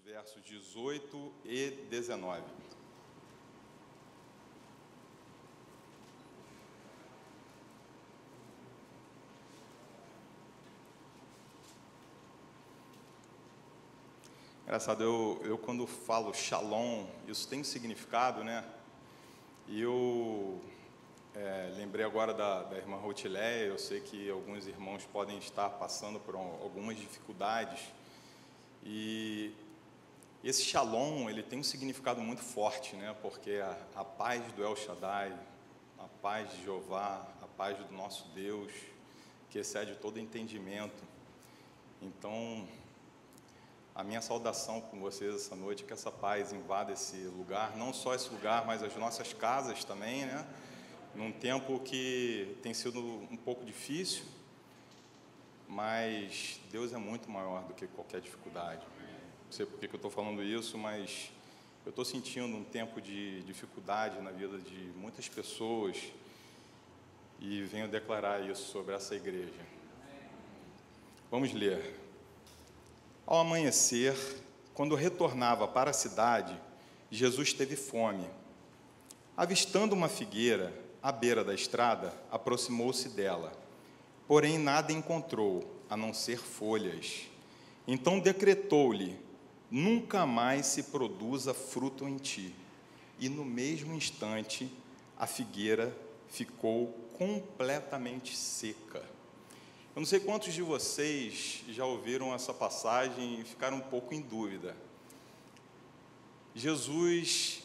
versos 18 e 19. Engraçado, eu quando falo shalom, isso tem um significado, né? E eu lembrei agora da irmã Rotileia. Eu sei que alguns irmãos podem estar passando por algumas dificuldades, e esse shalom, ele tem um significado muito forte, né? Porque a paz do El Shaddai, a paz de Jeová, a paz do nosso Deus, que excede todo entendimento. Então, a minha saudação com vocês essa noite é que essa paz invada esse lugar, não só esse lugar, mas as nossas casas também, né? Num tempo que tem sido um pouco difícil, mas Deus é muito maior do que qualquer dificuldade. Não sei por que eu estou falando isso, mas eu estou sentindo um tempo de dificuldade na vida de muitas pessoas e venho declarar isso sobre essa igreja. Vamos ler. Ao amanhecer, quando retornava para a cidade, Jesus teve fome. Avistando uma figueira à beira da estrada, aproximou-se dela, porém nada encontrou, a não ser folhas. Então decretou-lhe: nunca mais se produza fruto em ti. E no mesmo instante, a figueira ficou completamente seca. Eu não sei quantos de vocês já ouviram essa passagem e ficaram um pouco em dúvida. Jesus,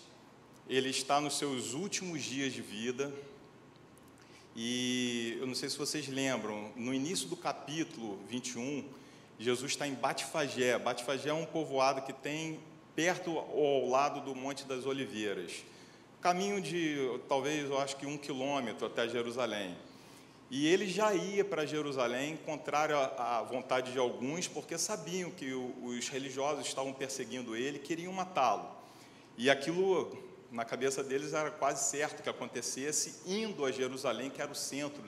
ele está nos seus últimos dias de vida, e eu não sei se vocês lembram, no início do capítulo 21, Jesus está em Batfagé. Batfagé é um povoado que tem perto ou ao lado do Monte das Oliveiras, caminho de, talvez, eu acho que 1 quilômetro até Jerusalém. E ele já ia para Jerusalém, contrário à vontade de alguns, porque sabiam que os religiosos estavam perseguindo ele, queriam matá-lo. E aquilo, na cabeça deles, era quase certo que acontecesse, indo a Jerusalém, que era o centro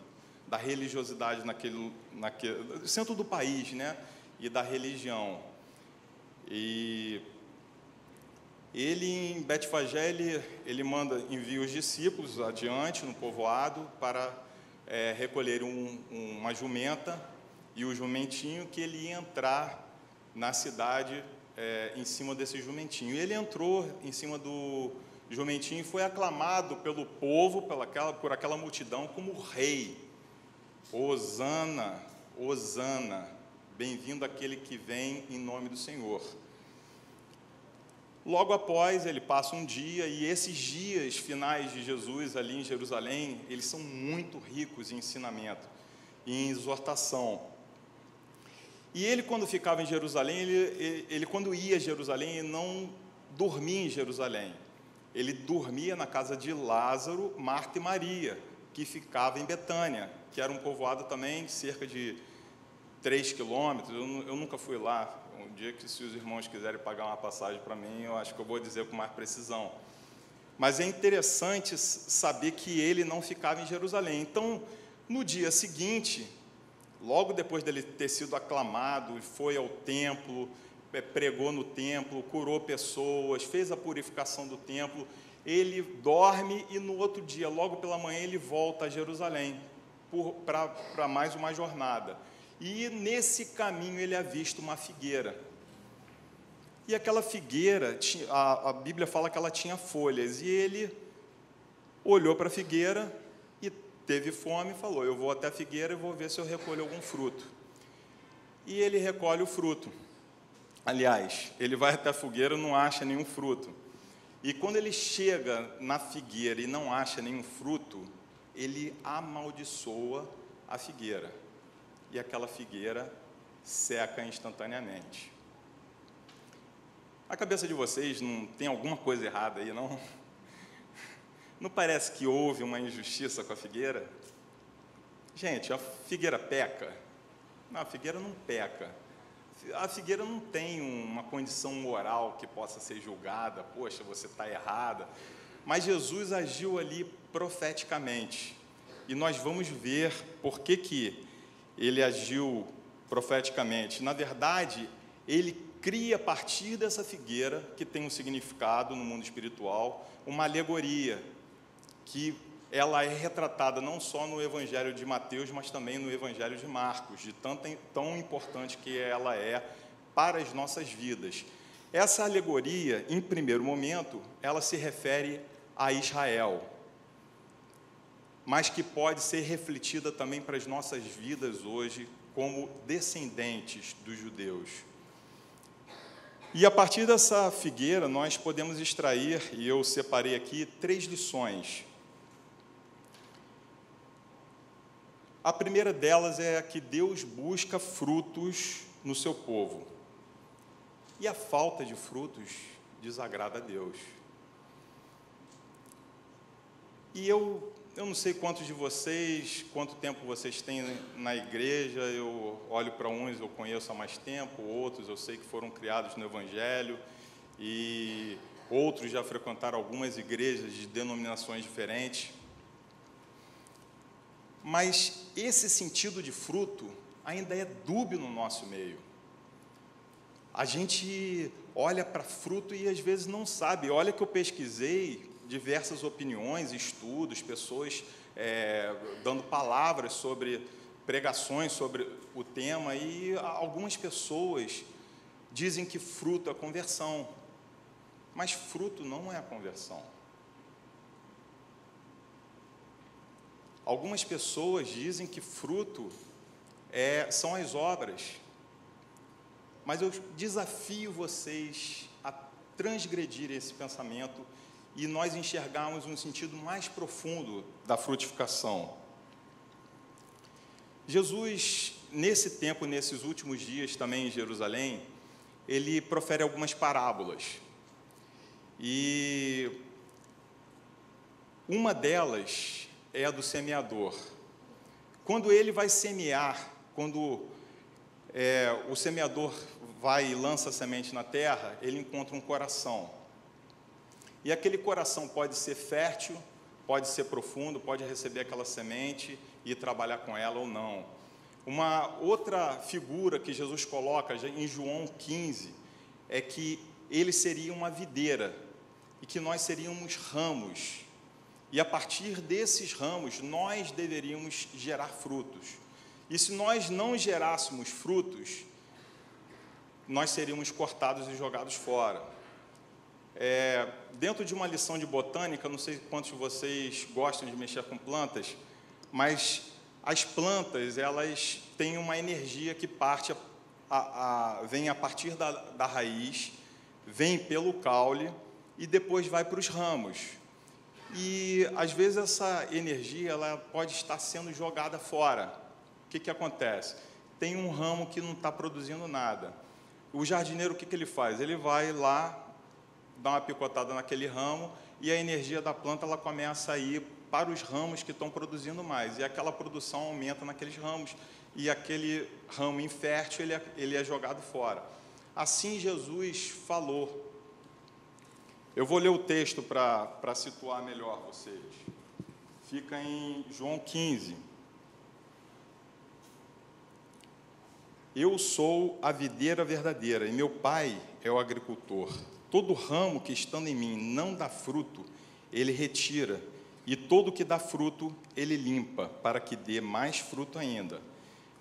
da religiosidade naquele centro do país, né? E da religião. E ele, em Betfagé, ele envia os discípulos adiante no povoado para recolher uma jumenta e o jumentinho, que ele ia entrar na cidade em cima desse jumentinho. E ele entrou em cima do jumentinho e foi aclamado pelo povo, por aquela multidão, como rei. Hosana, Hosana, bem-vindo aquele que vem em nome do Senhor. Logo após, ele passa um dia, e esses dias finais de Jesus ali em Jerusalém, eles são muito ricos em ensinamento, em exortação. E ele, quando ficava em Jerusalém, ele quando ia a Jerusalém, ele não dormia em Jerusalém. Ele dormia na casa de Lázaro, Marta e Maria, que ficava em Betânia, que era um povoado também, cerca de 3 quilômetros. Eu nunca fui lá. Um dia que, se os irmãos quiserem pagar uma passagem para mim, eu acho que eu vou dizer com mais precisão. Mas é interessante saber que ele não ficava em Jerusalém. Então, no dia seguinte, logo depois dele ter sido aclamado, foi ao templo, pregou no templo, curou pessoas, fez a purificação do templo, ele dorme e no outro dia, logo pela manhã, ele volta a Jerusalém para mais uma jornada. E nesse caminho ele avista uma figueira. E aquela figueira, a Bíblia fala que ela tinha folhas. E ele olhou para a figueira e teve fome e falou: eu vou até a figueira e vou ver se eu recolho algum fruto. E ele recolhe o fruto. Aliás, ele vai até a figueira e não acha nenhum fruto. E quando ele chega na figueira e não acha nenhum fruto, ele amaldiçoa a figueira. E aquela figueira seca instantaneamente. A cabeça de vocês não tem alguma coisa errada aí, não? Não parece que houve uma injustiça com a figueira? Gente, a figueira peca? Não, a figueira não peca. A figueira não tem uma condição moral que possa ser julgada. Poxa, você está errada. Mas Jesus agiu ali profeticamente. E nós vamos ver por que ele agiu profeticamente. Na verdade, ele cria a partir dessa figueira, que tem um significado no mundo espiritual, uma alegoria, que ela é retratada não só no Evangelho de Mateus, mas também no Evangelho de Marcos, de tão importante que ela é para as nossas vidas. Essa alegoria, em primeiro momento, ela se refere a Israel, mas que pode ser refletida também para as nossas vidas hoje, como descendentes dos judeus. E a partir dessa figueira, nós podemos extrair, e eu separei aqui, 3 lições. A primeira delas é que Deus busca frutos no seu povo. E a falta de frutos desagrada a Deus. E eu não sei quantos de vocês, quanto tempo vocês têm na igreja, eu olho para uns, eu conheço há mais tempo, outros eu sei que foram criados no Evangelho, e outros já frequentaram algumas igrejas de denominações diferentes. Mas esse sentido de fruto ainda é dúbio no nosso meio. A gente olha para fruto e às vezes não sabe. Olha que eu pesquisei diversas opiniões, estudos, pessoas dando palavras sobre pregações sobre o tema, e algumas pessoas dizem que fruto é conversão, mas fruto não é a conversão. Algumas pessoas dizem que fruto são as obras, mas eu desafio vocês a transgredir esse pensamento e nós enxergarmos um sentido mais profundo da frutificação. Jesus, nesse tempo, nesses últimos dias também em Jerusalém, ele profere algumas parábolas. E uma delas é a do semeador. Quando ele vai semear, quando o semeador vai e lança a semente na terra, ele encontra um coração. E aquele coração pode ser fértil, pode ser profundo, pode receber aquela semente e trabalhar com ela ou não. Uma outra figura que Jesus coloca em João 15 é que ele seria uma videira e que nós seríamos ramos. E a partir desses ramos, nós deveríamos gerar frutos. E se nós não gerássemos frutos, nós seríamos cortados e jogados fora. Dentro de uma lição de botânica, não sei quantos de vocês gostam de mexer com plantas, mas as plantas, elas têm uma energia que vem a partir da raiz, vem pelo caule e depois vai para os ramos. E, às vezes, essa energia ela pode estar sendo jogada fora. O que acontece? Tem um ramo que não está produzindo nada. O jardineiro, o que ele faz? Ele vai lá, dá uma picotada naquele ramo e a energia da planta ela começa a ir para os ramos que estão produzindo mais. E aquela produção aumenta naqueles ramos. E aquele ramo infértil, ele é jogado fora. Assim, Jesus falou. Eu vou ler o texto para situar melhor vocês. Fica em João 15. Eu sou a videira verdadeira, e meu Pai é o agricultor. Todo ramo que estando em mim não dá fruto, ele retira, e todo que dá fruto, ele limpa, para que dê mais fruto ainda.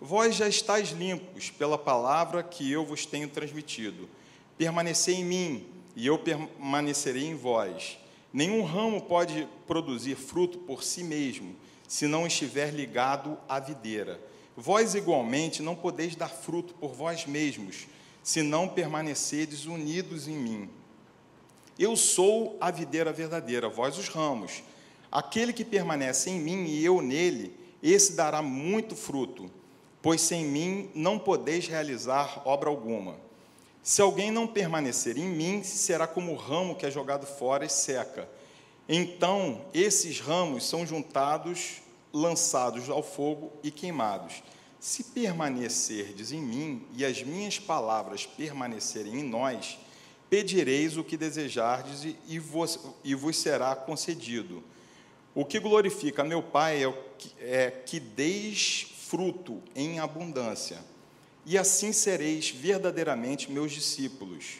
Vós já estáis limpos pela palavra que eu vos tenho transmitido. Permanecei em mim, e eu permanecerei em vós. Nenhum ramo pode produzir fruto por si mesmo, se não estiver ligado à videira. Vós, igualmente, não podeis dar fruto por vós mesmos, se não permanecerdes unidos em mim. Eu sou a videira verdadeira, vós os ramos. Aquele que permanece em mim e eu nele, esse dará muito fruto, pois sem mim não podeis realizar obra alguma. Se alguém não permanecer em mim, será como o ramo que é jogado fora e seca. Então, esses ramos são juntados, lançados ao fogo e queimados. Se permanecerdes em mim e as minhas palavras permanecerem em nós, pedireis o que desejardes e vos será concedido. O que glorifica meu Pai é que deis fruto em abundância, e assim sereis verdadeiramente meus discípulos.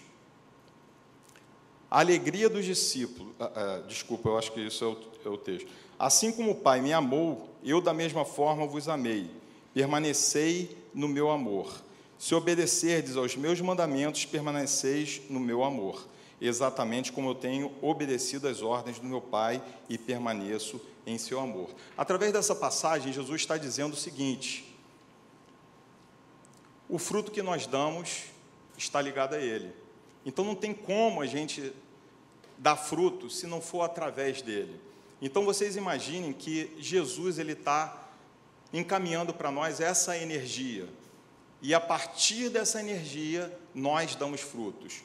A alegria dos discípulos... desculpa, eu acho que isso é o texto. Assim como o Pai me amou, eu da mesma forma vos amei. Permanecei no meu amor. Se obedecerdes aos meus mandamentos, permaneceis no meu amor, exatamente como eu tenho obedecido às ordens do meu Pai e permaneço em seu amor. Através dessa passagem, Jesus está dizendo o seguinte: o fruto que nós damos está ligado a Ele. Então, não tem como a gente dar fruto se não for através dEle. Então, vocês imaginem que Jesus ele está encaminhando para nós essa energia. E, a partir dessa energia, nós damos frutos.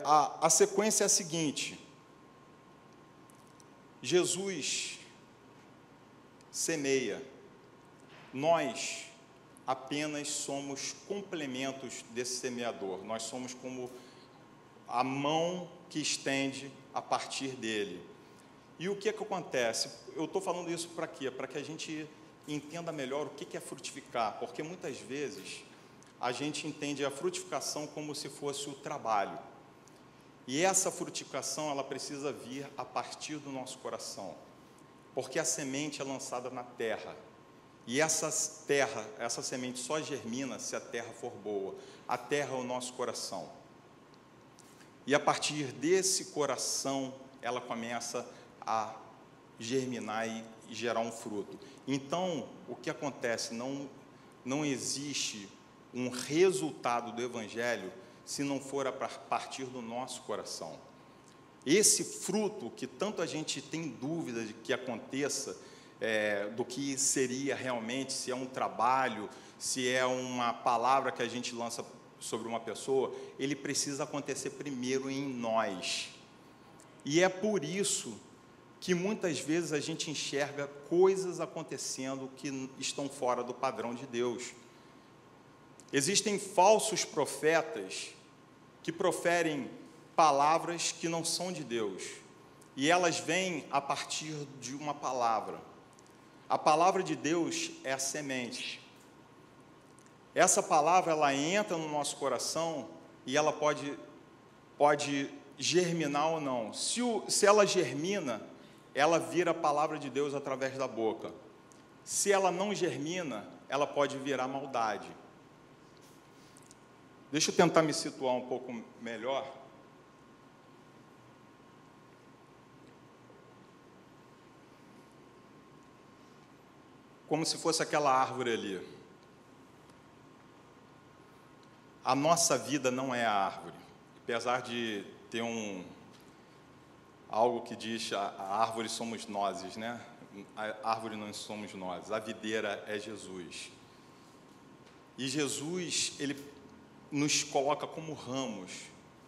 A sequência é a seguinte: Jesus semeia, nós apenas somos complementos desse semeador, nós somos como a mão que estende a partir dele. E o que acontece? Eu estou falando isso para quê? Para que a gente entenda melhor o que é frutificar, porque muitas vezes a gente entende a frutificação como se fosse o trabalho. E essa frutificação, ela precisa vir a partir do nosso coração, porque a semente é lançada na terra, e essa semente só germina se a terra for boa. A terra é o nosso coração, e a partir desse coração, ela começa a germinar e gerar um fruto. Então, o que acontece? Não existe um resultado do Evangelho se não for a partir do nosso coração. Esse fruto que tanto a gente tem dúvida de que aconteça, do que seria realmente, se é um trabalho, se é uma palavra que a gente lança sobre uma pessoa, ele precisa acontecer primeiro em nós. E é por isso que muitas vezes a gente enxerga coisas acontecendo que estão fora do padrão de Deus. Existem falsos profetas que proferem palavras que não são de Deus, e elas vêm a partir de uma palavra. A palavra de Deus é a semente. Essa palavra, ela entra no nosso coração e ela pode germinar ou não. Se ela germina, ela vira a palavra de Deus através da boca. Se ela não germina, ela pode virar maldade. Deixa eu tentar me situar um pouco melhor. Como se fosse aquela árvore ali. A nossa vida não é a árvore. Apesar de ter algo que diz a árvore somos nós, né? A árvore não somos nós, a videira é Jesus. E Jesus, ele nos coloca como ramos,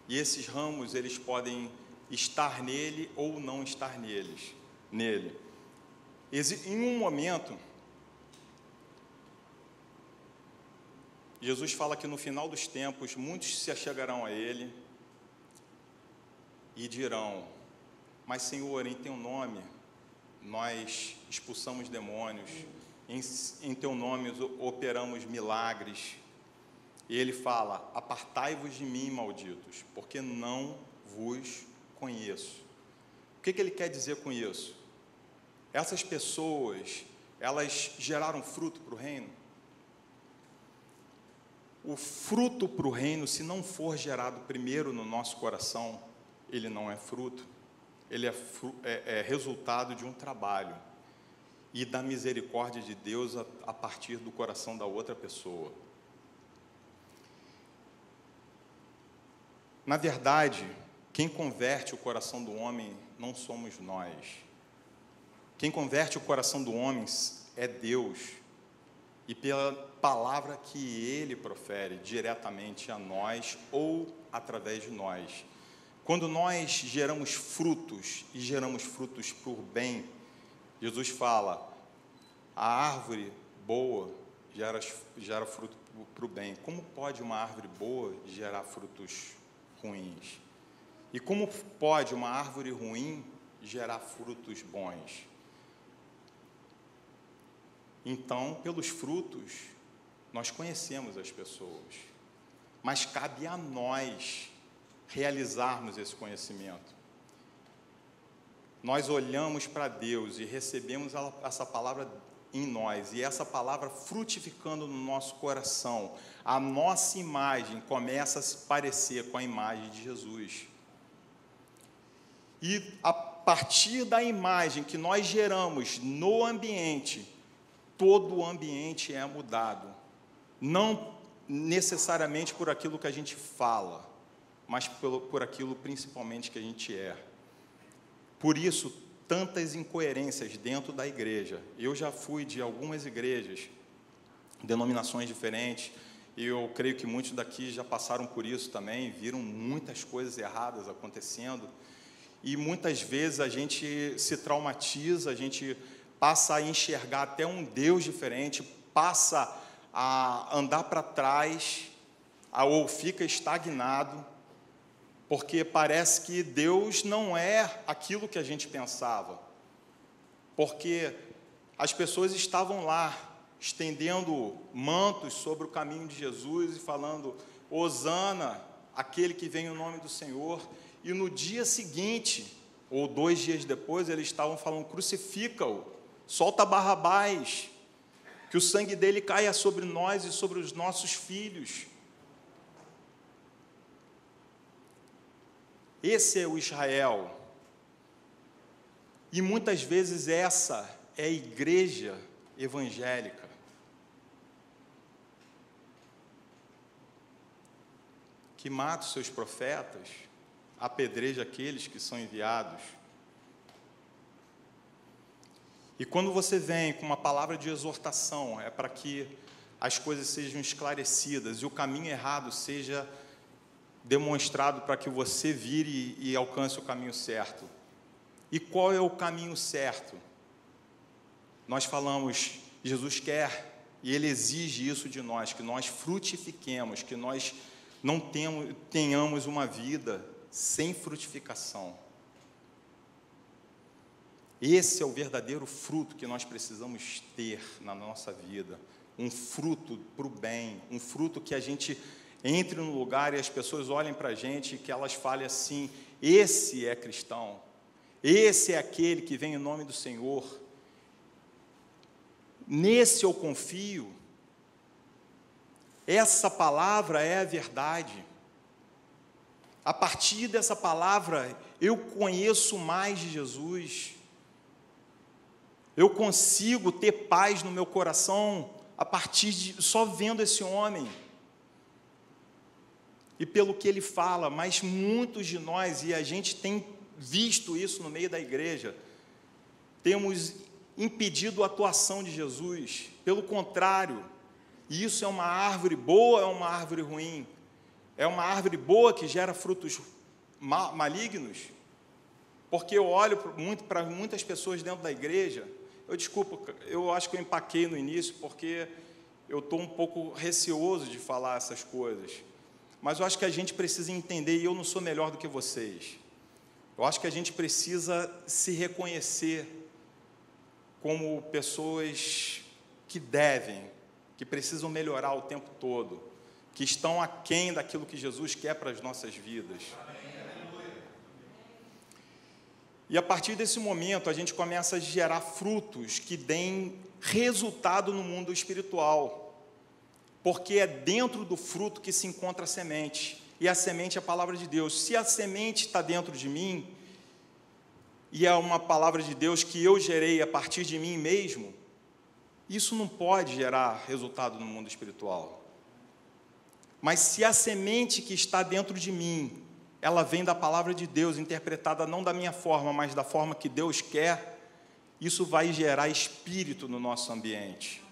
e esses ramos, eles podem estar nele ou não estar nele. Em um momento, Jesus fala que no final dos tempos, muitos se achegarão a ele e dirão: mas Senhor, em teu nome, nós expulsamos demônios, em teu nome operamos milagres. E ele fala: apartai-vos de mim, malditos, porque não vos conheço. O que ele quer dizer com isso? Essas pessoas, elas geraram fruto para o reino? O fruto para o reino, se não for gerado primeiro no nosso coração, ele não é fruto. Ele é resultado de um trabalho e da misericórdia de Deus a partir do coração da outra pessoa. Na verdade, quem converte o coração do homem não somos nós. Quem converte o coração do homem é Deus, e pela palavra que Ele profere diretamente a nós ou através de nós. Quando nós geramos frutos, e geramos frutos por bem, Jesus fala: a árvore boa gera fruto para o bem. Como pode uma árvore boa gerar frutos ruins? E como pode uma árvore ruim gerar frutos bons? Então, pelos frutos nós conhecemos as pessoas, mas cabe a nós realizarmos esse conhecimento. Nós olhamos para Deus e recebemos essa palavra em nós, e essa palavra frutificando no nosso coração, a nossa imagem começa a se parecer com a imagem de Jesus. E a partir da imagem que nós geramos no ambiente, todo o ambiente é mudado. Não necessariamente por aquilo que a gente fala, mas por aquilo principalmente que a gente é. Por isso, tantas incoerências dentro da igreja. Eu já fui de algumas igrejas, denominações diferentes, e eu creio que muitos daqui já passaram por isso também, viram muitas coisas erradas acontecendo, e muitas vezes a gente se traumatiza, a gente passa a enxergar até um Deus diferente, passa a andar para trás, ou fica estagnado, porque parece que Deus não é aquilo que a gente pensava, porque as pessoas estavam lá, estendendo mantos sobre o caminho de Jesus e falando, Hosana, aquele que vem em nome do Senhor, e no dia seguinte, ou 2 dias depois, eles estavam falando, crucifica-o, solta Barrabás, que o sangue dele caia sobre nós e sobre os nossos filhos. Esse é o Israel. E muitas vezes essa é a igreja evangélica. Que mata os seus profetas, apedreja aqueles que são enviados. E quando você vem com uma palavra de exortação, é para que as coisas sejam esclarecidas e o caminho errado seja demonstrado para que você vire e alcance o caminho certo. E qual é o caminho certo? Nós falamos, Jesus quer e Ele exige isso de nós, que nós frutifiquemos, que nós não tenhamos uma vida sem frutificação. Esse é o verdadeiro fruto que nós precisamos ter na nossa vida, um fruto para o bem, um fruto que a gente entre no lugar e as pessoas olhem para a gente e que elas falem assim, esse é cristão, esse é aquele que vem em nome do Senhor, nesse eu confio, essa palavra é a verdade, a partir dessa palavra eu conheço mais de Jesus, eu consigo ter paz no meu coração a partir de só vendo esse homem e pelo que ele fala, mas muitos de nós, e a gente tem visto isso no meio da igreja, temos impedido a atuação de Jesus, pelo contrário, isso é uma árvore boa ou é uma árvore ruim? É uma árvore boa que gera frutos malignos? Porque eu olho para muitas pessoas dentro da igreja, eu acho que eu empaquei no início, porque eu estou um pouco receoso de falar essas coisas, mas eu acho que a gente precisa entender, e eu não sou melhor do que vocês, eu acho que a gente precisa se reconhecer como pessoas que precisam melhorar o tempo todo, que estão aquém daquilo que Jesus quer para as nossas vidas. E a partir desse momento, a gente começa a gerar frutos que deem resultado no mundo espiritual, porque é dentro do fruto que se encontra a semente, e a semente é a palavra de Deus. Se a semente está dentro de mim, e é uma palavra de Deus que eu gerei a partir de mim mesmo, isso não pode gerar resultado no mundo espiritual. Mas se a semente que está dentro de mim, ela vem da palavra de Deus, interpretada não da minha forma, mas da forma que Deus quer, isso vai gerar espírito no nosso ambiente.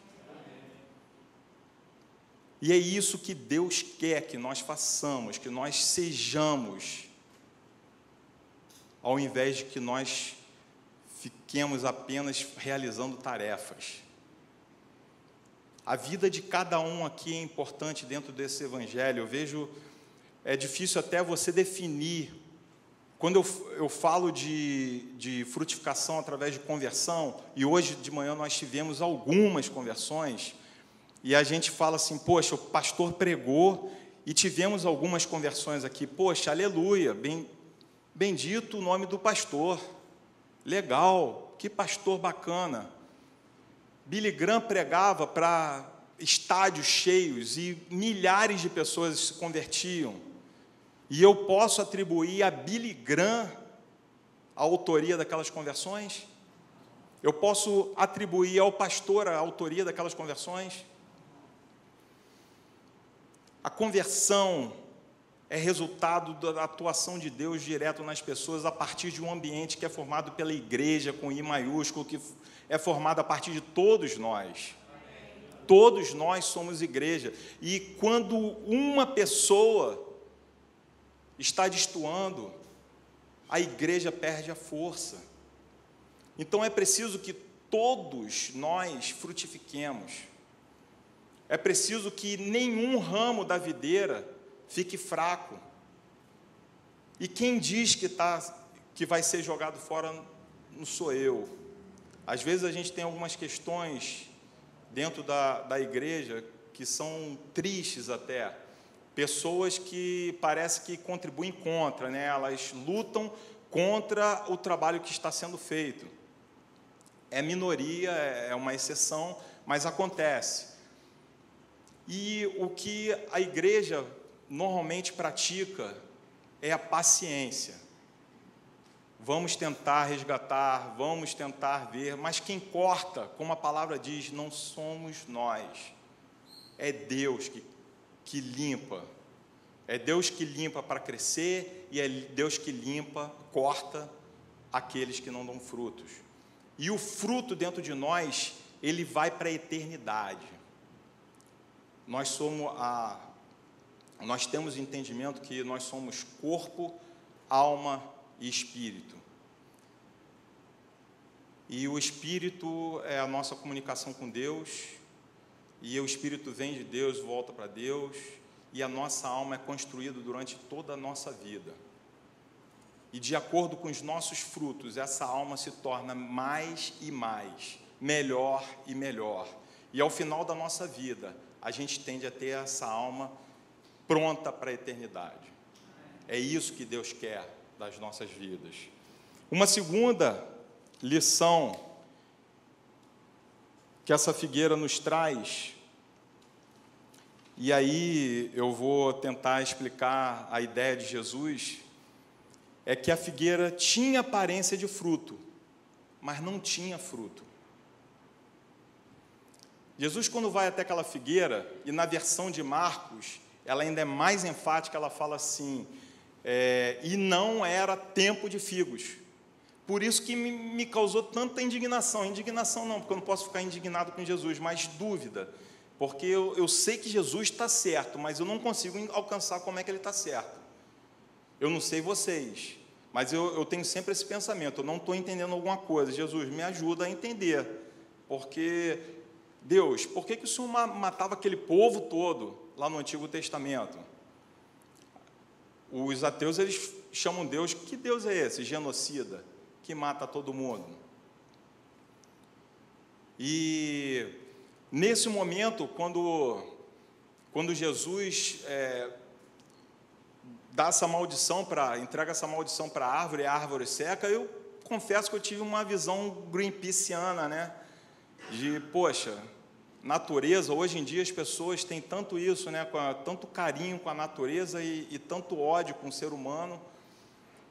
E é isso que Deus quer que nós façamos, que nós sejamos, ao invés de que nós fiquemos apenas realizando tarefas. A vida de cada um aqui é importante dentro desse evangelho. Eu vejo, é difícil até você definir. Quando eu falo de frutificação através de conversão, e hoje de manhã nós tivemos algumas conversões, e a gente fala assim, poxa, o pastor pregou e tivemos algumas conversões aqui, poxa, aleluia, bendito o nome do pastor, legal, que pastor bacana. Billy Graham pregava para estádios cheios e milhares de pessoas se convertiam. E eu posso atribuir a Billy Graham a autoria daquelas conversões? Eu posso atribuir ao pastor a autoria daquelas conversões? A conversão é resultado da atuação de Deus direto nas pessoas a partir de um ambiente que é formado pela igreja, com I maiúsculo, que é formado a partir de todos nós. Todos nós somos igreja. E quando uma pessoa está destoando, a igreja perde a força. Então é preciso que todos nós frutifiquemos. É preciso que nenhum ramo da videira fique fraco. E quem diz que vai ser jogado fora não sou eu. Às vezes a gente tem algumas questões dentro da igreja que são tristes até. Pessoas que parece que contribuem contra, né? Elas lutam contra o trabalho que está sendo feito. É minoria, é uma exceção, mas acontece. E o que a igreja normalmente pratica é a paciência. Vamos tentar resgatar, vamos tentar ver, mas quem corta, como a palavra diz, não somos nós. É Deus que limpa. É Deus que limpa para crescer e é Deus que limpa, corta aqueles que não dão frutos. E o fruto dentro de nós, ele vai para a eternidade. Nós temos entendimento que nós somos corpo, alma e espírito. E o espírito é a nossa comunicação com Deus, e o espírito vem de Deus, volta para Deus, e a nossa alma é construída durante toda a nossa vida. E de acordo com os nossos frutos, essa alma se torna mais e mais, melhor e melhor. E ao final da nossa vida, a gente tende a ter essa alma pronta para a eternidade. É isso que Deus quer das nossas vidas. Uma segunda lição que essa figueira nos traz, e aí eu vou tentar explicar a ideia de Jesus, é que a figueira tinha aparência de fruto, mas não tinha fruto. Jesus, quando vai até aquela figueira, e na versão de Marcos, ela ainda é mais enfática, ela fala assim, e não era tempo de figos. Por isso que me causou tanta indignação. Indignação não, porque eu não posso ficar indignado com Jesus, mas dúvida. Porque eu sei que Jesus está certo, mas eu não consigo alcançar como é que ele está certo. Eu não sei vocês, mas eu tenho sempre esse pensamento, eu não estou entendendo alguma coisa. Jesus, me ajuda a entender, porque, Deus, por que o Senhor matava aquele povo todo lá no Antigo Testamento? Os ateus, eles chamam Deus, que Deus é esse? Genocida, que mata todo mundo. E nesse momento, quando Jesus entrega essa maldição para a árvore seca, eu confesso que eu tive uma visão greenpeaciana, né? De, poxa, natureza, hoje em dia as pessoas têm tanto isso, né? Tanto carinho com a natureza e tanto ódio com o ser humano,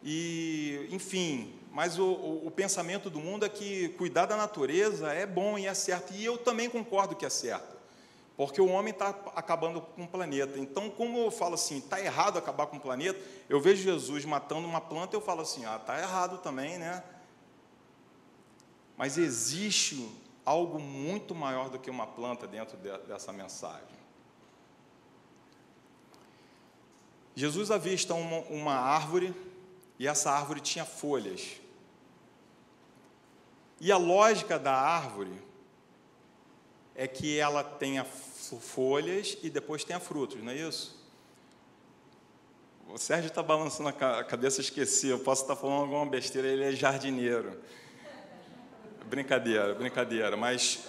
e, enfim, mas o pensamento do mundo é que cuidar da natureza é bom e é certo, e eu também concordo que é certo, porque o homem está acabando com o planeta. Então, como eu falo assim, está errado acabar com o planeta, eu vejo Jesus matando uma planta, eu falo assim, está errado também, né? Mas existe algo muito maior do que uma planta dentro dessa mensagem. Jesus avista uma árvore, e essa árvore tinha folhas. E a lógica da árvore é que ela tenha folhas e depois tenha frutos, não é isso? O Sérgio está balançando a cabeça, esqueci, eu posso estar falando alguma besteira, ele é jardineiro. Brincadeira, mas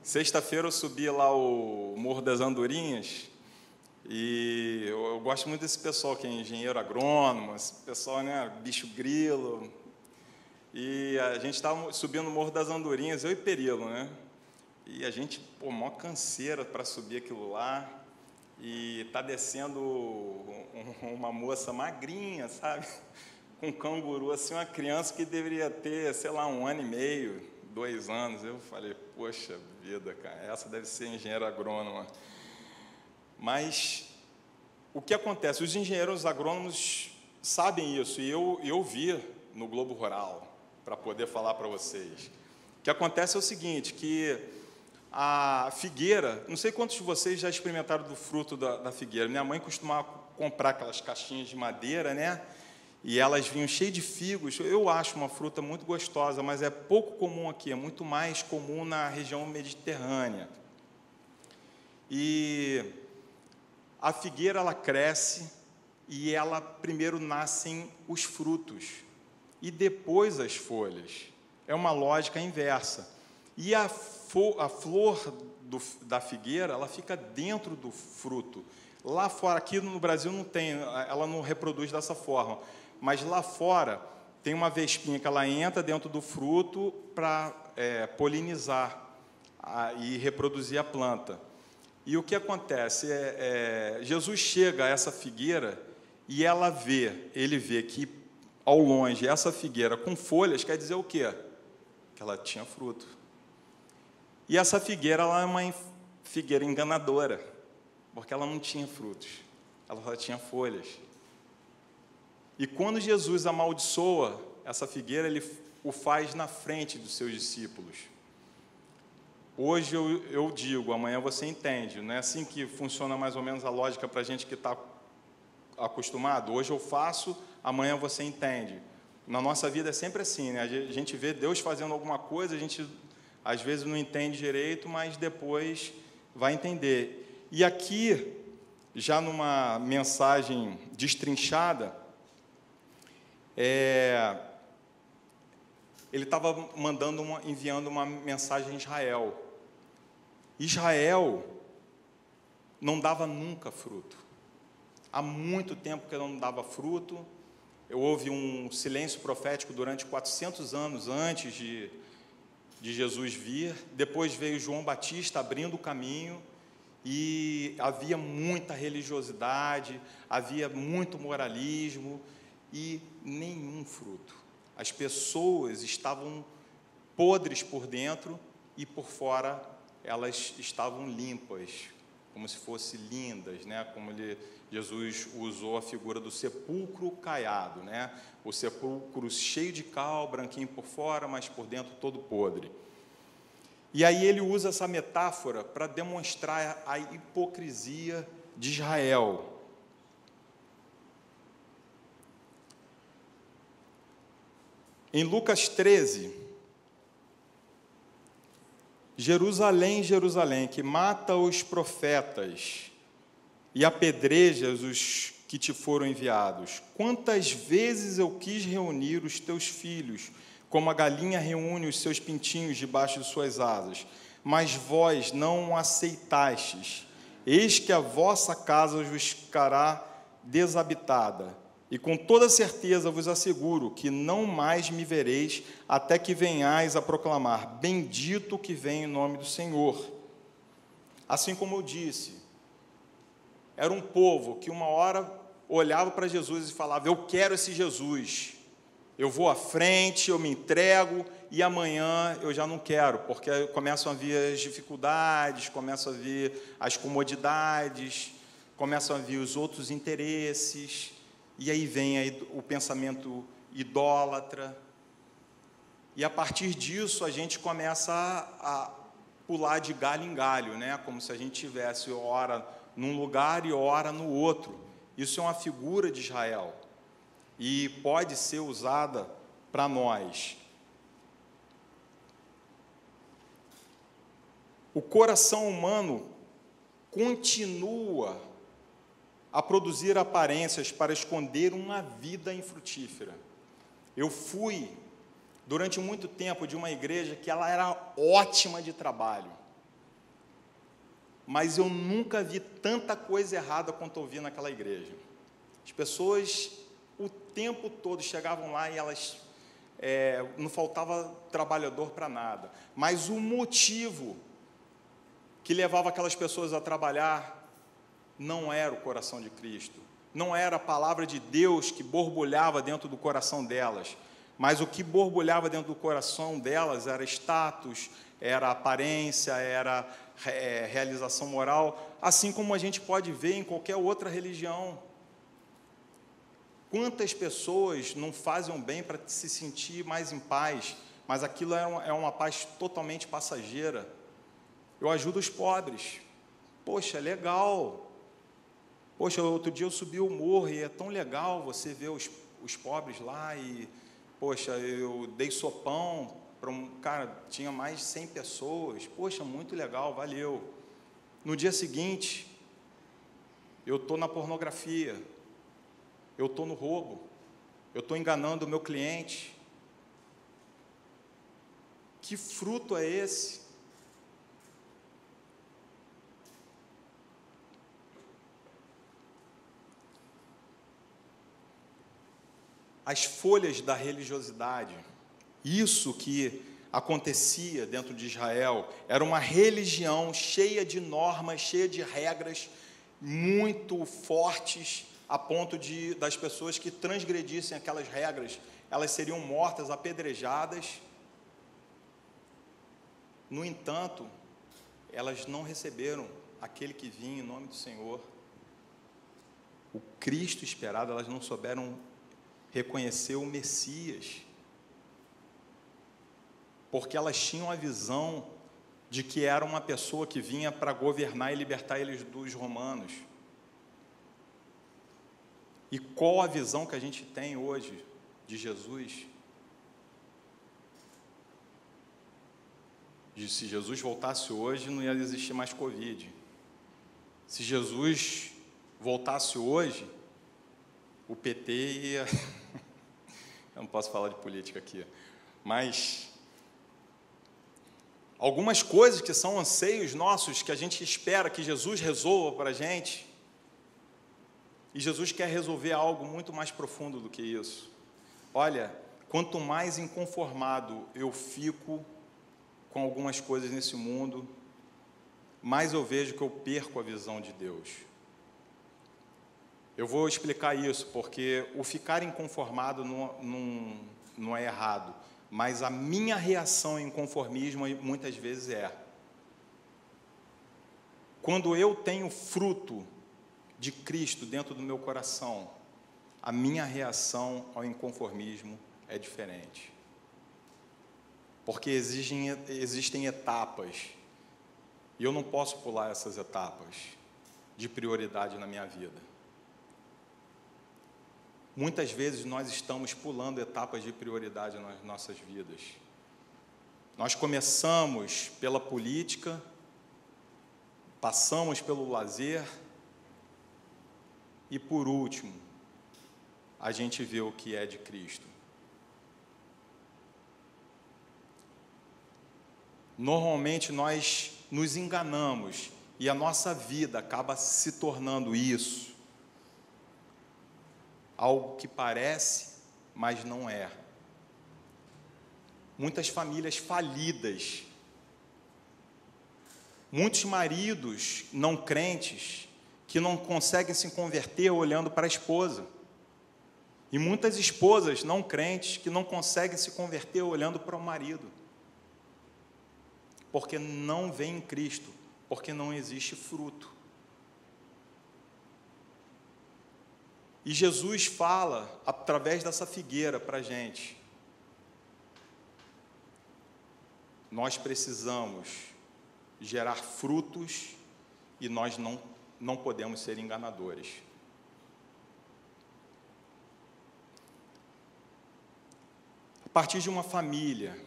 Sexta-feira eu subi lá o Morro das Andorinhas e eu gosto muito desse pessoal que é engenheiro agrônomo, esse pessoal, né, bicho grilo. E a gente estava subindo o Morro das Andorinhas, eu e Perilo, né? E a gente, pô, maior canseira para subir aquilo lá. E tá descendo uma moça magrinha, sabe? Com um canguru, assim, uma criança que deveria ter, sei lá, 1 ano e meio, 2 anos. Eu falei, poxa vida, cara, essa deve ser engenheira agrônoma. Mas o que acontece? Os engenheiros agrônomos sabem isso, e eu vi no Globo Rural, para poder falar para vocês. O que acontece é o seguinte, que a figueira, não sei quantos de vocês já experimentaram do fruto da figueira. Minha mãe costumava comprar aquelas caixinhas de madeira, né? E elas vinham cheias de figos. Eu acho uma fruta muito gostosa, mas é pouco comum aqui, é muito mais comum na região mediterrânea. E a figueira, ela cresce e ela primeiro nascem os frutos e depois as folhas. É uma lógica inversa. E a flor da figueira, ela fica dentro do fruto. Lá fora, aqui no Brasil não tem, ela não reproduz dessa forma. Mas lá fora tem uma vespinha que ela entra dentro do fruto para polinizar e reproduzir a planta. E o que acontece? Jesus chega a essa figueira e ele vê que, ao longe, essa figueira com folhas quer dizer o quê? Que ela tinha fruto. E essa figueira, ela é uma figueira enganadora, porque ela não tinha frutos, ela só tinha folhas. E quando Jesus amaldiçoa essa figueira, ele o faz na frente dos seus discípulos. Hoje eu digo, amanhã você entende. Não é assim que funciona mais ou menos a lógica para a gente que está acostumado? Hoje eu faço, amanhã você entende. Na nossa vida é sempre assim, né? A gente vê Deus fazendo alguma coisa, a gente às vezes não entende direito, mas depois vai entender. E aqui, já numa mensagem destrinchada, ele estava enviando uma mensagem a Israel. Israel não dava nunca fruto. Há muito tempo que não dava fruto. Houve um silêncio profético durante 400 anos antes de Jesus vir. Depois veio João Batista abrindo o caminho, e havia muita religiosidade, havia muito moralismo e nenhum fruto. As pessoas estavam podres por dentro e por fora elas estavam limpas, como se fossem lindas, né? Como Jesus usou a figura do sepulcro caiado, né? O sepulcro cheio de cal, branquinho por fora, mas por dentro todo podre. E aí ele usa essa metáfora para demonstrar a hipocrisia de Israel. Em Lucas 13, Jerusalém, Jerusalém, que mata os profetas e apedrejas os que te foram enviados. Quantas vezes eu quis reunir os teus filhos, como a galinha reúne os seus pintinhos debaixo de suas asas, mas vós não aceitastes. Eis que a vossa casa vos ficará desabitada. E com toda certeza vos asseguro que não mais me vereis, até que venhais a proclamar, bendito que vem em nome do Senhor. Assim como eu disse, era um povo que uma hora olhava para Jesus e falava, eu quero esse Jesus, eu vou à frente, eu me entrego, e amanhã eu já não quero, porque começam a vir as dificuldades, começam a vir as comodidades, começam a vir os outros interesses, e aí vem o pensamento idólatra, e a partir disso a gente começa a pular de galho em galho, né? Como se a gente tivesse ora num lugar e ora no outro. Isso é uma figura de Israel, e pode ser usada para nós. O coração humano continua a produzir aparências para esconder uma vida infrutífera. Eu fui, durante muito tempo, de uma igreja que ela era ótima de trabalho. mas eu nunca vi tanta coisa errada quanto eu vi naquela igreja. As pessoas, o tempo todo, chegavam lá e elas, não faltava trabalhador para nada, mas o motivo que levava aquelas pessoas a trabalhar não era o coração de Cristo, não era a palavra de Deus que borbulhava dentro do coração delas, mas o que borbulhava dentro do coração delas era status, era aparência, era realização moral, assim como a gente pode ver em qualquer outra religião. Quantas pessoas não fazem o bem para se sentir mais em paz, mas aquilo é uma paz totalmente passageira. Eu ajudo os pobres. Poxa, legal. Poxa, outro dia eu subi o morro e é tão legal você ver os pobres lá e, poxa, eu dei sopão para cara, tinha mais de 100 pessoas. Poxa, muito legal, valeu. No dia seguinte, eu estou na pornografia, eu estou no roubo, eu estou enganando o meu cliente. Que fruto é esse? As folhas da religiosidade, isso que acontecia dentro de Israel, era uma religião cheia de normas, cheia de regras, muito fortes, a ponto das pessoas que transgredissem aquelas regras, elas seriam mortas, apedrejadas. No entanto, elas não receberam aquele que vinha em nome do Senhor, o Cristo esperado, elas não souberam reconhecer o Messias, porque elas tinham a visão de que era uma pessoa que vinha para governar e libertar eles dos romanos. E qual a visão que a gente tem hoje de Jesus? Se Jesus voltasse hoje, não ia existir mais Covid. Se Jesus voltasse hoje, o PT ia... Eu não posso falar de política aqui, mas algumas coisas que são anseios nossos, que a gente espera que Jesus resolva para a gente, e Jesus quer resolver algo muito mais profundo do que isso. Olha, quanto mais inconformado eu fico com algumas coisas nesse mundo, mais eu vejo que eu perco a visão de Deus. Eu vou explicar isso, porque o ficar inconformado não é errado, mas a minha reação em inconformismo muitas vezes é. Quando eu tenho fruto de Cristo dentro do meu coração, a minha reação ao inconformismo é diferente. Porque existem etapas, e eu não posso pular essas etapas de prioridade na minha vida. Muitas vezes nós estamos pulando etapas de prioridade nas nossas vidas. Nós começamos pela política, passamos pelo lazer, e por último, a gente vê o que é de Cristo. Normalmente nós nos enganamos e a nossa vida acaba se tornando isso. Algo que parece, mas não é. Muitas famílias falidas, muitos maridos não crentes que não conseguem se converter olhando para a esposa, e muitas esposas não crentes que não conseguem se converter olhando para o marido, porque não vem em Cristo, porque não existe fruto. E Jesus fala, através dessa figueira para a gente, nós precisamos gerar frutos e nós não podemos ser enganadores. A partir de uma família,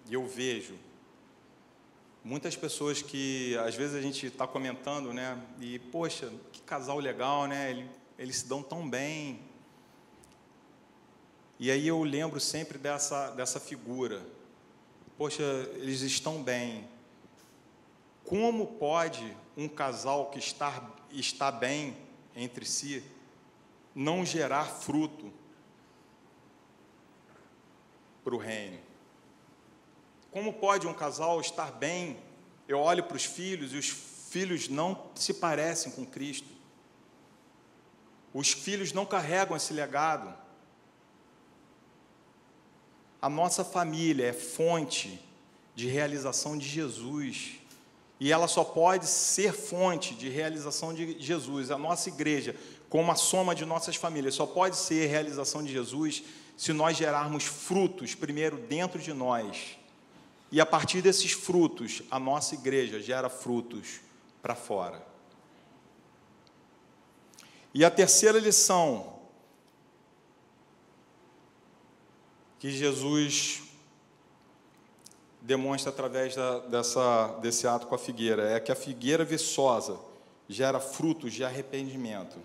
e eu vejo muitas pessoas que, às vezes, a gente está comentando, né? E, poxa, que casal legal, né? Eles se dão tão bem. E aí eu lembro sempre dessa figura. Poxa, eles estão bem. Como pode um casal que está bem entre si não gerar fruto para o reino? Como pode um casal estar bem? Eu olho para os filhos e os filhos não se parecem com Cristo. Os filhos não carregam esse legado. A nossa família é fonte de realização de Jesus. E ela só pode ser fonte de realização de Jesus. A nossa igreja, como a soma de nossas famílias, só pode ser realização de Jesus se nós gerarmos frutos primeiro dentro de nós. E a partir desses frutos, a nossa igreja gera frutos para fora. E a terceira lição que Jesus demonstra através desse ato com a figueira é que a figueira viçosa gera frutos de arrependimento.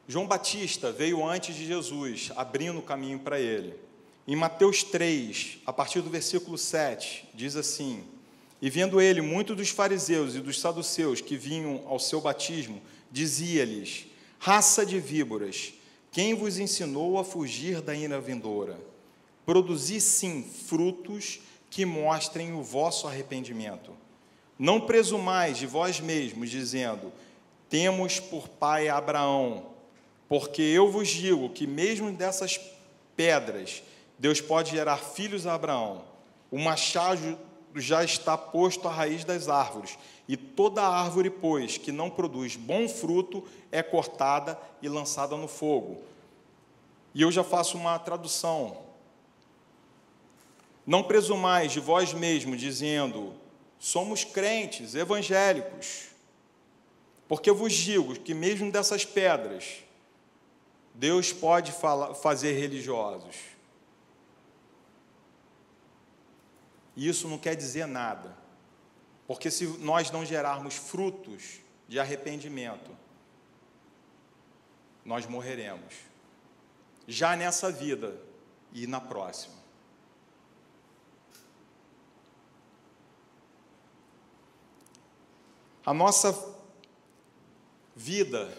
João Batista veio antes de Jesus, abrindo o caminho para ele. Em Mateus 3, a partir do versículo 7, diz assim: E vendo ele muitos dos fariseus e dos saduceus que vinham ao seu batismo, dizia-lhes: Raça de víboras, quem vos ensinou a fugir da ira vindoura? Produzi sim frutos que mostrem o vosso arrependimento. Não presumais de vós mesmos, dizendo: Temos por pai Abraão. Porque eu vos digo que mesmo dessas pedras, Deus pode gerar filhos a Abraão. O machado já está posto à raiz das árvores, e toda árvore, pois, que não produz bom fruto, é cortada e lançada no fogo. E eu já faço uma tradução. Não presumais de vós mesmos, dizendo: somos crentes, evangélicos. Porque eu vos digo que mesmo dessas pedras, Deus pode fazer religiosos. Isso não quer dizer nada, porque se nós não gerarmos frutos de arrependimento, nós morreremos, já nessa vida e na próxima. A nossa vida,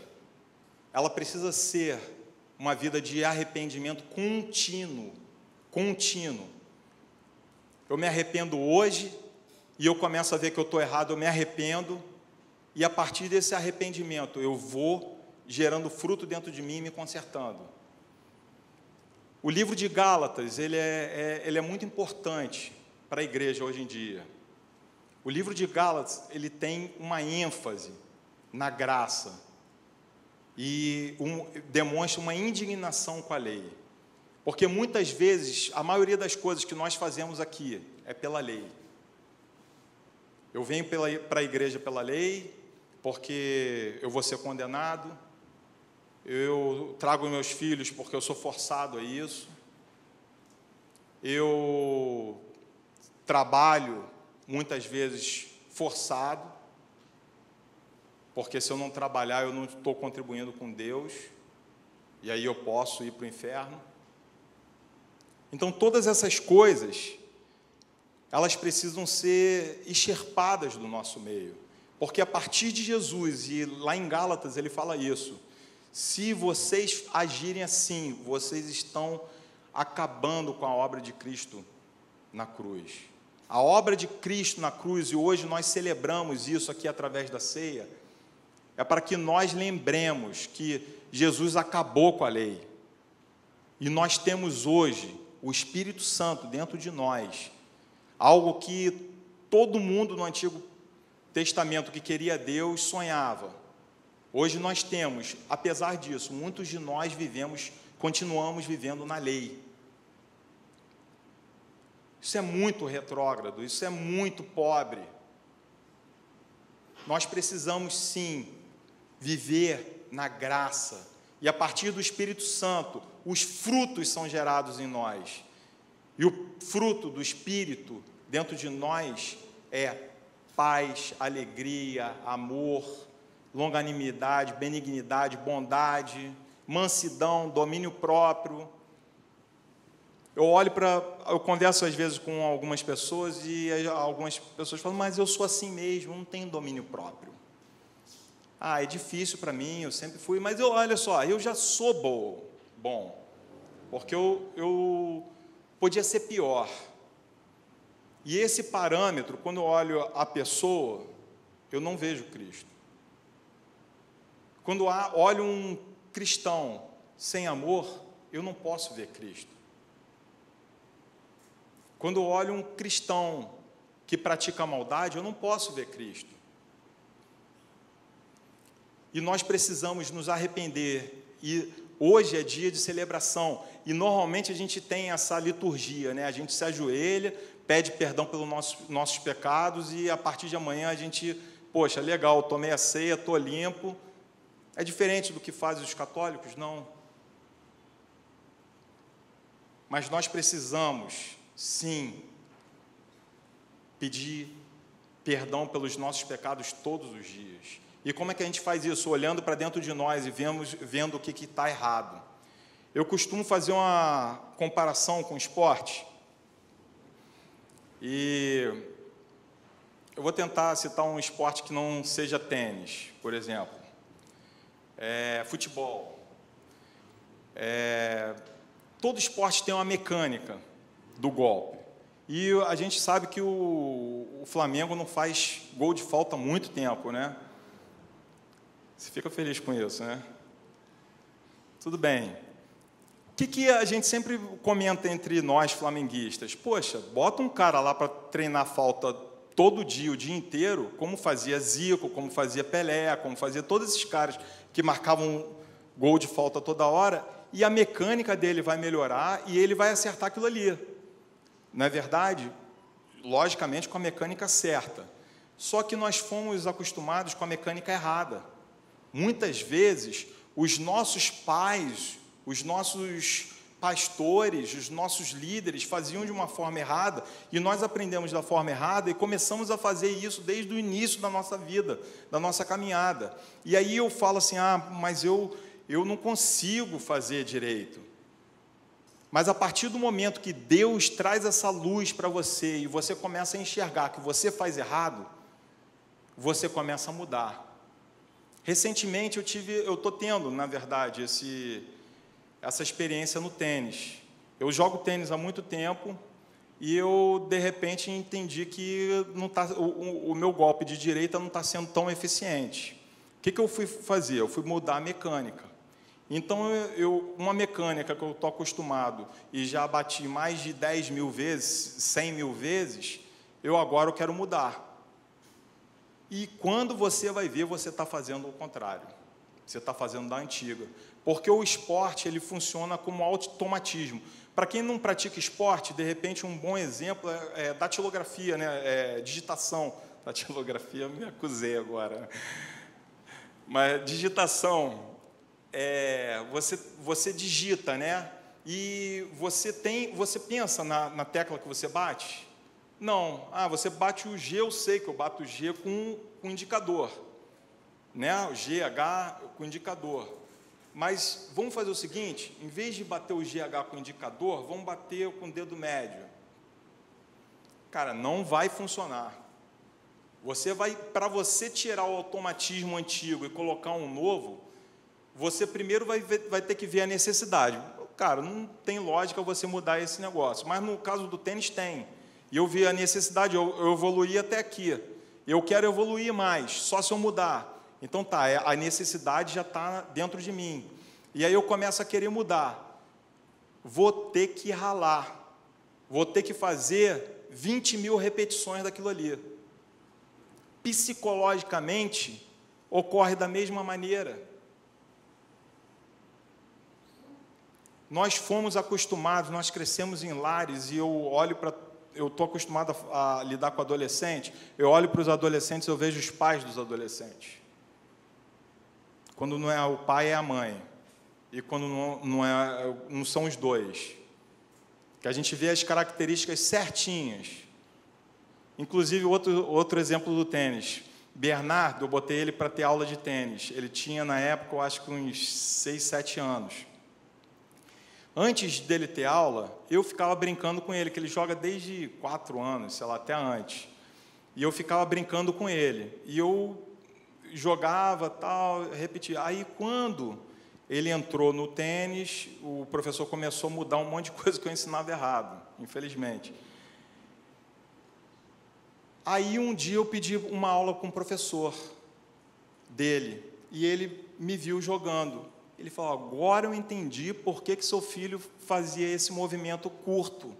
ela precisa ser uma vida de arrependimento contínuo. Eu me arrependo hoje, e eu começo a ver que eu estou errado, eu me arrependo, e a partir desse arrependimento, eu vou gerando fruto dentro de mim e me consertando. O livro de Gálatas, ele é muito importante para a igreja hoje em dia. O livro de Gálatas, ele tem uma ênfase na graça, e demonstra uma indignação com a lei. Porque muitas vezes, a maioria das coisas que nós fazemos aqui é pela lei. Eu venho para a igreja pela lei, porque eu vou ser condenado. Eu trago meus filhos porque eu sou forçado a isso. Eu trabalho, muitas vezes, forçado. Porque se eu não trabalhar, eu não estou contribuindo com Deus, e aí eu posso ir para o inferno. Então, todas essas coisas, elas precisam ser extirpadas do nosso meio, porque a partir de Jesus, e lá em Gálatas ele fala isso: se vocês agirem assim, vocês estão acabando com a obra de Cristo na cruz. A obra de Cristo na cruz, e hoje nós celebramos isso aqui através da ceia, é para que nós lembremos que Jesus acabou com a lei. E nós temos hoje o Espírito Santo dentro de nós, algo que todo mundo no Antigo Testamento que queria Deus sonhava. Hoje nós temos, apesar disso, muitos de nós continuamos vivendo na lei. Isso é muito retrógrado, isso é muito pobre. Nós precisamos sim viver na graça, e a partir do Espírito Santo, os frutos são gerados em nós, e o fruto do Espírito dentro de nós é paz, alegria, amor, longanimidade, benignidade, bondade, mansidão, domínio próprio. eu converso às vezes com algumas pessoas e algumas pessoas falam, mas eu sou assim mesmo, não tenho domínio próprio. É difícil para mim, eu sempre fui, mas olha só, eu já sou bom, porque eu podia ser pior. E esse parâmetro, quando eu olho a pessoa, eu não vejo Cristo. Quando olho um cristão sem amor, eu não posso ver Cristo. Quando eu olho um cristão que pratica maldade, eu não posso ver Cristo. E nós precisamos nos arrepender. E hoje é dia de celebração. E normalmente a gente tem essa liturgia, né? A gente se ajoelha, pede perdão pelos nossos pecados e a partir de amanhã a gente, poxa, legal, tomei a ceia, estou limpo. É diferente do que fazem os católicos? Não. Mas nós precisamos, sim, pedir perdão pelos nossos pecados todos os dias. E como é que a gente faz isso? Olhando para dentro de nós e vendo o que está errado. Eu costumo fazer uma comparação com o esporte. E eu vou tentar citar um esporte que não seja tênis, por exemplo. Futebol. Todo esporte tem uma mecânica do golpe. E a gente sabe que o Flamengo não faz gol de falta há muito tempo, né? Você fica feliz com isso, né? Tudo bem. O que a gente sempre comenta entre nós flamenguistas? Poxa, bota um cara lá para treinar falta todo dia, o dia inteiro, como fazia Zico, como fazia Pelé, como fazia todos esses caras que marcavam gol de falta toda hora, e a mecânica dele vai melhorar e ele vai acertar aquilo ali. Não é verdade? Logicamente, com a mecânica certa. Só que nós fomos acostumados com a mecânica errada. Muitas vezes, os nossos pais, os nossos pastores, os nossos líderes faziam de uma forma errada e nós aprendemos da forma errada e começamos a fazer isso desde o início da nossa vida, da nossa caminhada. E aí eu falo assim, mas eu não consigo fazer direito. Mas a partir do momento que Deus traz essa luz para você e você começa a enxergar que você faz errado, você começa a mudar. Recentemente eu estou tendo, na verdade, essa experiência no tênis. Eu jogo tênis há muito tempo e eu, de repente, entendi que o meu golpe de direita não está sendo tão eficiente. O que eu fui fazer? Eu fui mudar a mecânica. Então, uma mecânica que eu estou acostumado e já bati mais de 10 mil vezes, 100 mil vezes, agora eu quero mudar. E quando você vai ver, você está fazendo o contrário. Você está fazendo da antiga. Porque o esporte, ele funciona como automatismo. Para quem não pratica esporte, de repente, um bom exemplo é datilografia, né? Digitação. Datilografia, eu me acusei agora. Mas digitação, você digita, né? E você pensa na tecla que você bate? Não. Você bate o G, eu sei que eu bato o G com o indicador, né? O GH com o indicador. Mas vamos fazer o seguinte, em vez de bater o GH com o indicador, vamos bater com o dedo médio. Cara, não vai funcionar. Para você tirar o automatismo antigo e colocar um novo, você primeiro vai ter que ver a necessidade. Cara, não tem lógica você mudar esse negócio. Mas no caso do tênis tem. E eu vi a necessidade, eu evoluí até aqui. Eu quero evoluir mais, só se eu mudar. Então a necessidade já está dentro de mim. E aí eu começo a querer mudar. Vou ter que ralar. Vou ter que fazer 20 mil repetições daquilo ali. Psicologicamente, ocorre da mesma maneira. Nós fomos acostumados, nós crescemos em lares, e eu estou acostumado a lidar com adolescente, eu olho para os adolescentes, eu vejo os pais dos adolescentes. Quando não é o pai, é a mãe. E quando não são os dois. Que a gente vê as características certinhas. Inclusive, outro exemplo do tênis. Bernardo, eu botei ele para ter aula de tênis. Ele tinha, na época, eu acho que uns 6, 7 anos. Antes dele ter aula, eu ficava brincando com ele, que ele joga desde 4 anos, sei lá, até antes. E eu ficava brincando com ele. E eu jogava, tal, repetia. Aí, quando ele entrou no tênis, o professor começou a mudar um monte de coisa que eu ensinava errado, infelizmente. Aí, um dia, eu pedi uma aula com o professor dele, e ele me viu jogando. Ele falou: agora eu entendi por que seu filho fazia esse movimento curto.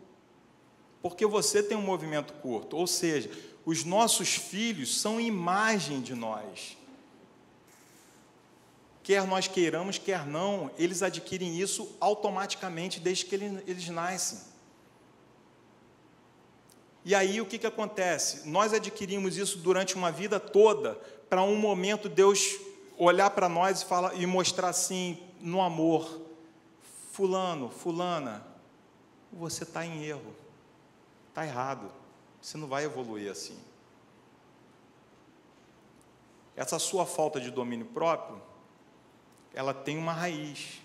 Porque você tem um movimento curto. Ou seja, os nossos filhos são imagem de nós. Quer nós queiramos, quer não, eles adquirem isso automaticamente desde que eles nascem. E aí o que acontece? Nós adquirimos isso durante uma vida toda, para um momento Deus olhar para nós e mostrar assim, no amor: fulano, fulana, você está em erro, está errado, você não vai evoluir assim. Essa sua falta de domínio próprio, ela tem uma raiz.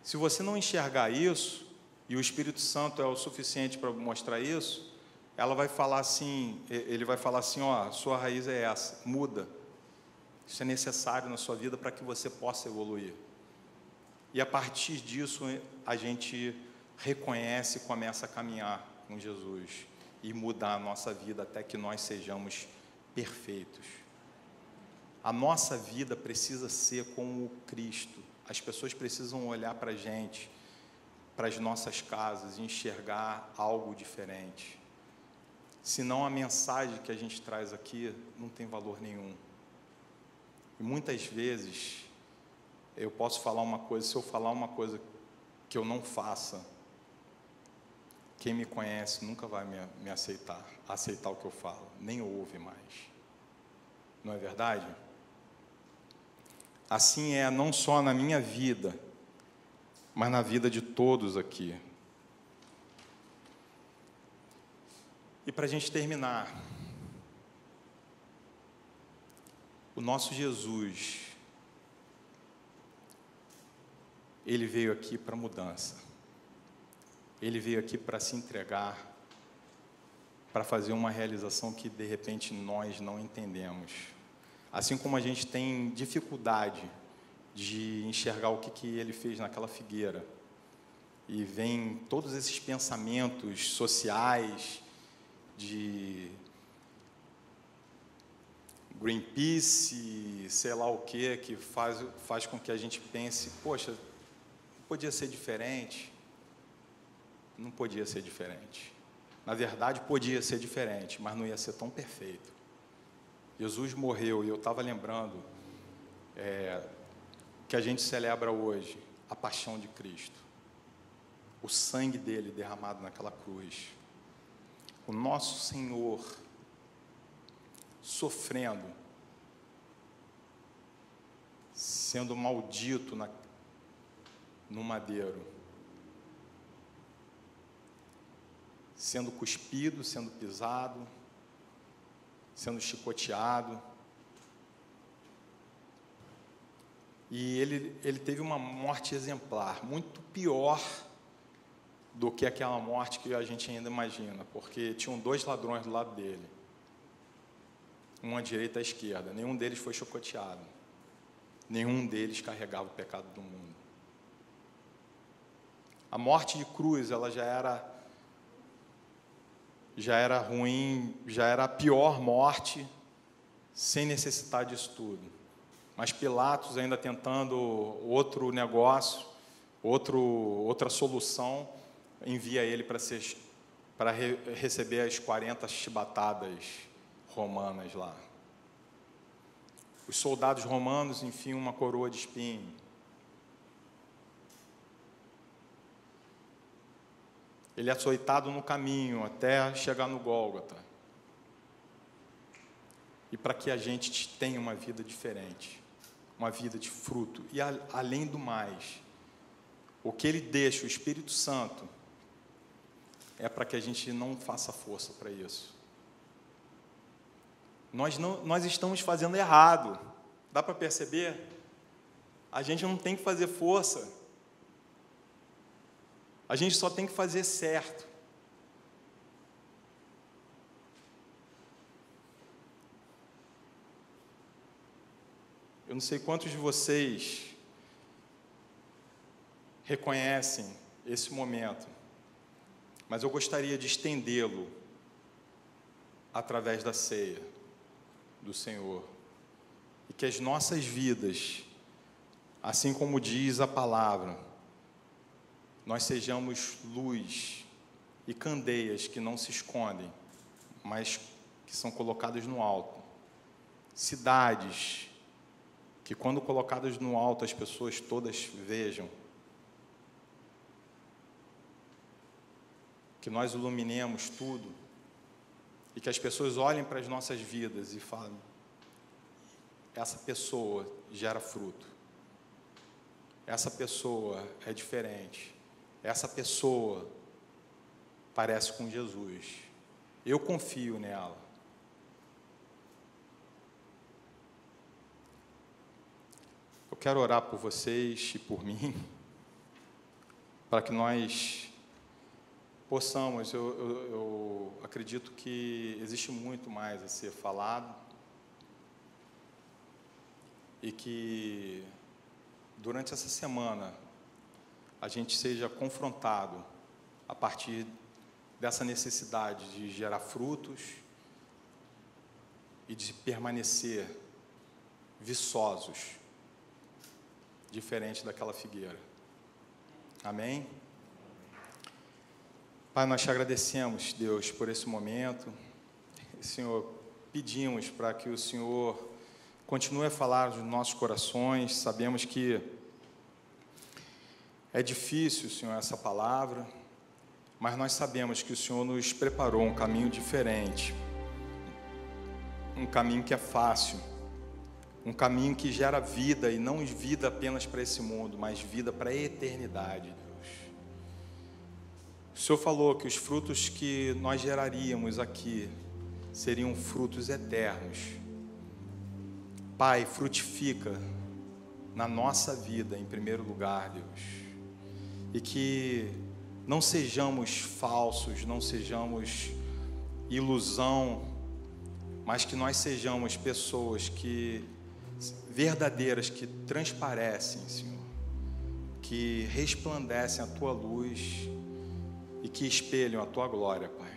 Se você não enxergar isso, e o Espírito Santo é o suficiente para mostrar isso, ela vai falar assim, ele vai falar assim: ó, sua raiz é essa, muda. Isso é necessário na sua vida para que você possa evoluir. E a partir disso, a gente reconhece e começa a caminhar com Jesus e mudar a nossa vida até que nós sejamos perfeitos. A nossa vida precisa ser como o Cristo. As pessoas precisam olhar para a gente, para as nossas casas, e enxergar algo diferente. Senão a mensagem que a gente traz aqui não tem valor nenhum. E muitas vezes eu posso falar uma coisa, se eu falar uma coisa que eu não faça, quem me conhece nunca vai me aceitar o que eu falo, nem ouve mais. Não é verdade? Assim é não só na minha vida, mas na vida de todos aqui. E para a gente terminar, o nosso Jesus, Ele veio aqui para mudança. Ele veio aqui para se entregar, para fazer uma realização que, de repente, nós não entendemos. Assim como a gente tem dificuldade de enxergar o que Ele fez naquela figueira, e vem todos esses pensamentos sociais, de Greenpeace, sei lá o que faz com que a gente pense: poxa, podia ser diferente. Não podia ser diferente. Na verdade, podia ser diferente, mas não ia ser tão perfeito. Jesus morreu, e eu estava lembrando que a gente celebra hoje a paixão de Cristo, o sangue dele derramado naquela cruz, o nosso Senhor sofrendo, sendo maldito no madeiro, sendo cuspido, sendo pisado, sendo chicoteado. E ele teve uma morte exemplar, muito pior do que aquela morte que a gente ainda imagina, porque tinham 2 ladrões do lado dele, um à direita e à esquerda. Nenhum deles foi chicoteado, nenhum deles carregava o pecado do mundo. A morte de cruz, ela já era ruim, já era a pior morte, sem necessitar disso tudo. Mas Pilatos, ainda tentando outro negócio, outra solução, envia ele para receber as 40 chibatadas romanas lá. Os soldados romanos enfiam uma coroa de espinho. Ele é açoitado no caminho até chegar no Gólgota. E para que a gente tenha uma vida diferente, uma vida de fruto. E além do mais, o que ele deixa, o Espírito Santo, é para que a gente não faça força para isso. Nós estamos fazendo errado. Dá para perceber? A gente não tem que fazer força. A gente só tem que fazer certo. Eu não sei quantos de vocês reconhecem esse momento, mas eu gostaria de estendê-lo através da ceia do Senhor. E que as nossas vidas, assim como diz a palavra, nós sejamos luz e candeias que não se escondem, mas que são colocadas no alto. Cidades que, quando colocadas no alto, as pessoas todas vejam. Que nós iluminemos tudo e que as pessoas olhem para as nossas vidas e falem: essa pessoa gera fruto, essa pessoa é diferente, essa pessoa parece com Jesus, eu confio nela. Eu quero orar por vocês e por mim, para que nós possamos, eu acredito que existe muito mais a ser falado e que durante essa semana a gente seja confrontado a partir dessa necessidade de gerar frutos e de permanecer viçosos, diferente daquela figueira. Amém? Pai, nós te agradecemos, Deus, por esse momento. Senhor, pedimos para que o Senhor continue a falar nos nossos corações. Sabemos que é difícil, Senhor, essa palavra, mas nós sabemos que o Senhor nos preparou um caminho diferente, um caminho que é fácil, um caminho que gera vida, e não vida apenas para esse mundo, mas vida para a eternidade, Deus. O Senhor falou que os frutos que nós geraríamos aqui seriam frutos eternos. Pai, frutifica na nossa vida, em primeiro lugar, Deus. E que não sejamos falsos, não sejamos ilusão, mas que nós sejamos pessoas verdadeiras, que transparecem, Senhor, que resplandecem a Tua luz e que espelham a Tua glória, Pai.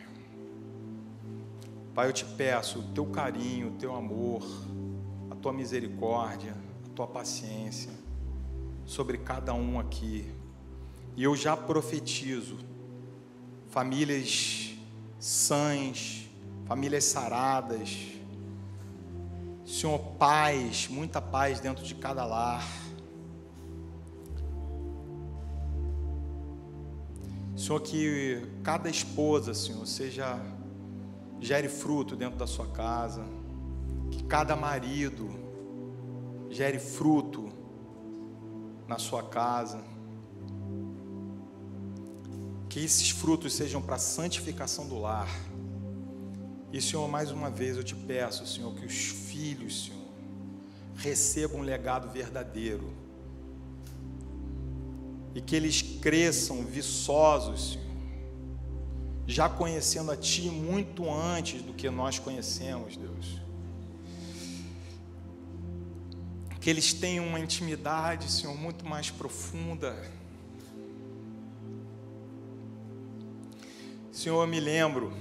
Pai, eu te peço o Teu carinho, o Teu amor, a Tua misericórdia, a Tua paciência sobre cada um aqui. E eu já profetizo famílias sãs, famílias saradas, Senhor, paz, muita paz dentro de cada lar. Senhor, que cada esposa, Senhor, gere fruto dentro da sua casa, que cada marido gere fruto na sua casa, que esses frutos sejam para a santificação do lar. E, Senhor, mais uma vez eu te peço, Senhor, que os filhos, Senhor, recebam um legado verdadeiro e que eles cresçam viçosos, Senhor, já conhecendo a Ti muito antes do que nós conhecemos, Deus. Que eles tenham uma intimidade, Senhor, muito mais profunda. Senhor, eu me lembro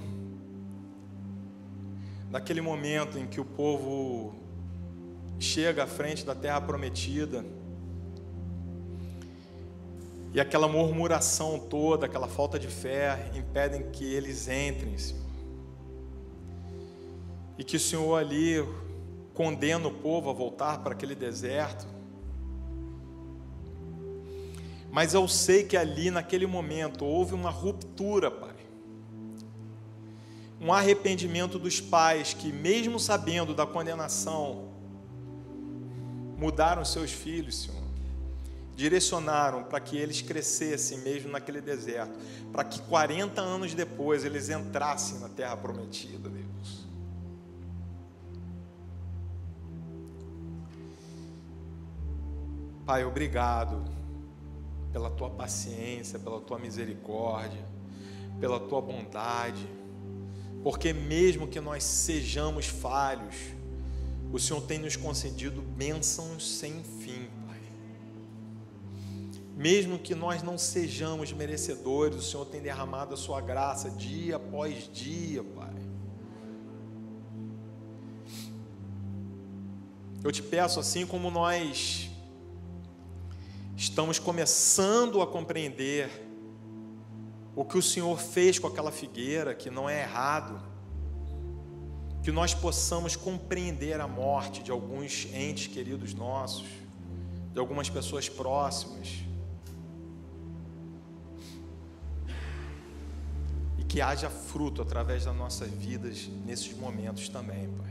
daquele momento em que o povo chega à frente da terra prometida e aquela murmuração toda, aquela falta de fé impedem que eles entrem, Senhor. E que o Senhor ali condena o povo a voltar para aquele deserto. Mas eu sei que ali, naquele momento, houve uma ruptura, Pai. Um arrependimento dos pais que, mesmo sabendo da condenação, mudaram seus filhos, Senhor. Direcionaram para que eles crescessem mesmo naquele deserto, para que 40 anos depois eles entrassem na terra prometida, Deus. Pai, obrigado pela Tua paciência, pela Tua misericórdia, pela Tua bondade, porque mesmo que nós sejamos falhos, o Senhor tem nos concedido bênçãos sem fim, Pai. Mesmo que nós não sejamos merecedores, o Senhor tem derramado a Sua graça dia após dia, Pai. Eu te peço, assim como nós estamos começando a compreender o que o Senhor fez com aquela figueira, que não é errado, que nós possamos compreender a morte de alguns entes queridos nossos, de algumas pessoas próximas, e que haja fruto através das nossas vidas nesses momentos também, Pai.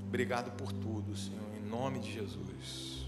Obrigado por tudo, Senhor, em nome de Jesus.